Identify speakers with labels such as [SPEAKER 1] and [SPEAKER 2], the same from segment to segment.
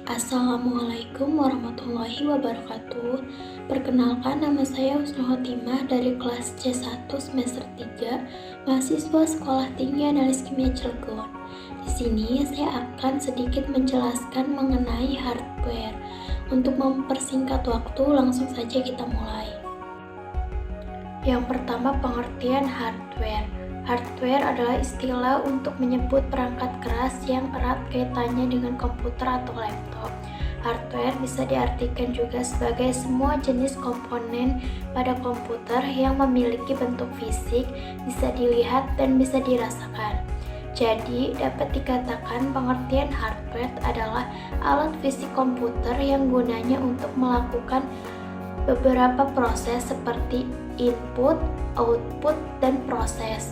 [SPEAKER 1] Assalamualaikum warahmatullahi wabarakatuh. Perkenalkan, nama saya Husnul Khotimah dari kelas C1 semester 3, mahasiswa Sekolah Tinggi Analis Kimia Cilegon. Di sini saya akan sedikit menjelaskan mengenai hardware. Untuk mempersingkat waktu, langsung saja kita mulai. Yang pertama, pengertian hardware. Hardware adalah istilah untuk menyebut perangkat keras yang erat kaitannya dengan komputer atau laptop. Hardware bisa diartikan juga sebagai semua jenis komponen pada komputer yang memiliki bentuk fisik, bisa dilihat dan bisa dirasakan. Jadi, dapat dikatakan pengertian hardware adalah alat fisik komputer yang gunanya untuk melakukan beberapa proses seperti input, output, dan proses.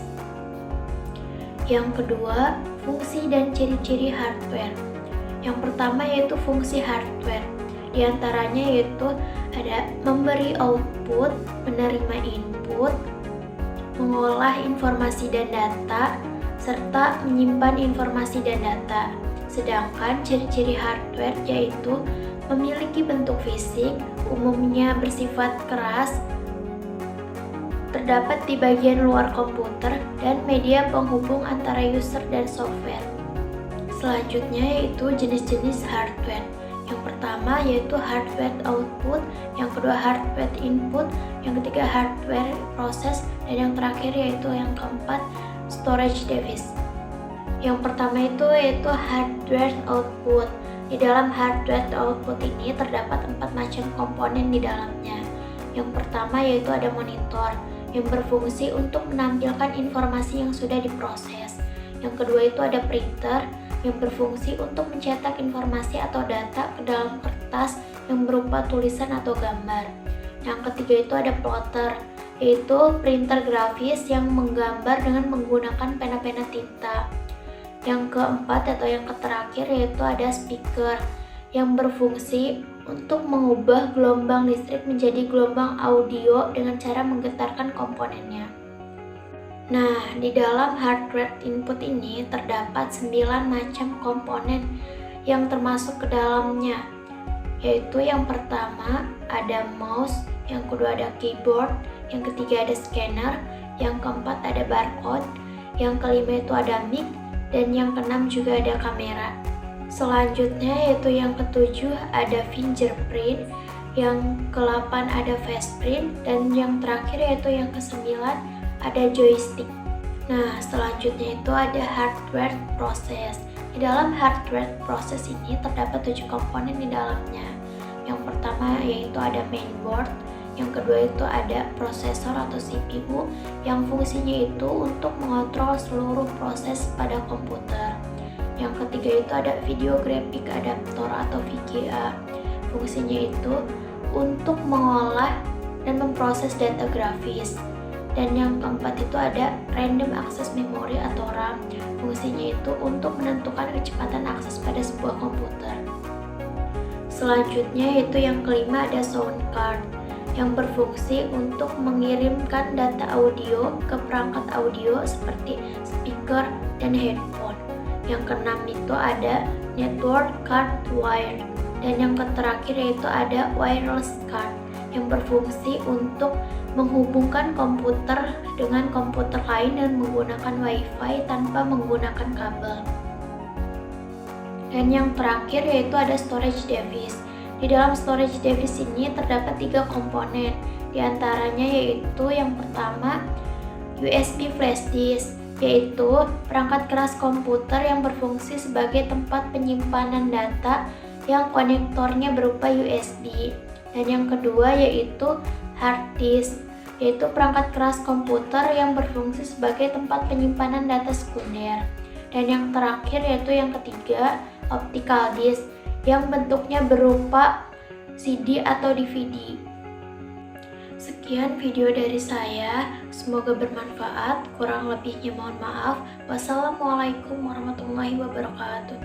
[SPEAKER 1] Yang kedua, fungsi dan ciri-ciri hardware. Yang pertama yaitu fungsi hardware. Di antaranya yaitu ada memberi output, menerima input, mengolah informasi dan data, serta menyimpan informasi dan data. Sedangkan ciri-ciri hardware yaitu memiliki bentuk fisik, umumnya bersifat keras, terdapat di bagian luar komputer, dan media penghubung antara user dan software. Selanjutnya yaitu jenis-jenis hardware. Yang pertama yaitu hardware output, yang kedua hardware input, yang ketiga hardware proses, dan yang terakhir yaitu yang keempat storage device. Yang pertama yaitu hardware output. Di dalam hardware output ini terdapat 4 macam komponen di dalamnya. Yang pertama yaitu ada monitor, yang berfungsi untuk menampilkan informasi yang sudah diproses. Yang kedua itu ada printer, yang berfungsi untuk mencetak informasi atau data ke dalam kertas yang berupa tulisan atau gambar. Yang ketiga itu ada plotter, yaitu printer grafis yang menggambar dengan menggunakan pena-pena tinta. Yang keempat atau yang terakhir yaitu ada speaker, yang berfungsi untuk mengubah gelombang listrik menjadi gelombang audio dengan cara menggetarkan komponennya. Nah, di dalam hardware input ini terdapat 9 macam komponen yang termasuk ke dalamnya, yaitu yang pertama ada mouse, yang kedua ada keyboard, yang ketiga ada scanner, yang keempat ada barcode, yang kelima itu ada mic, dan yang keenam juga ada kamera. Selanjutnya yaitu yang ketujuh ada fingerprint, yang ke-8 ada faceprint, dan yang terakhir yaitu yang ke-9 ada joystick. Nah, selanjutnya itu ada hardware process. Di dalam hardware process ini terdapat 7 komponen di dalamnya. Yang pertama yaitu ada mainboard, yang kedua itu ada prosesor atau CPU, yang fungsinya itu untuk mengontrol seluruh proses pada komputer. Yang ketiga itu ada video graphic adaptor atau VGA. Fungsinya itu untuk mengolah dan memproses data grafis. Dan yang keempat itu ada random access memory atau RAM. Fungsinya itu untuk menentukan kecepatan akses pada sebuah komputer. Selanjutnya yaitu yang kelima ada sound card, yang berfungsi untuk mengirimkan data audio ke perangkat audio seperti speaker dan headphone. Yang keenam itu ada network card wire, dan yang terakhir yaitu ada wireless card, yang berfungsi untuk menghubungkan komputer dengan komputer lain dan menggunakan WiFi tanpa menggunakan kabel. Dan yang terakhir yaitu ada storage device. Di dalam storage device ini terdapat 3 komponen, di antaranya yaitu yang pertama USB flash disk, yaitu perangkat keras komputer yang berfungsi sebagai tempat penyimpanan data yang konektornya berupa USB. Dan yang kedua yaitu hard disk, yaitu perangkat keras komputer yang berfungsi sebagai tempat penyimpanan data sekunder. Dan yang terakhir yaitu yang ketiga optical disk, yang bentuknya berupa CD atau DVD. Sekian video dari saya, semoga bermanfaat, kurang lebihnya mohon maaf. Wassalamualaikum warahmatullahi wabarakatuh.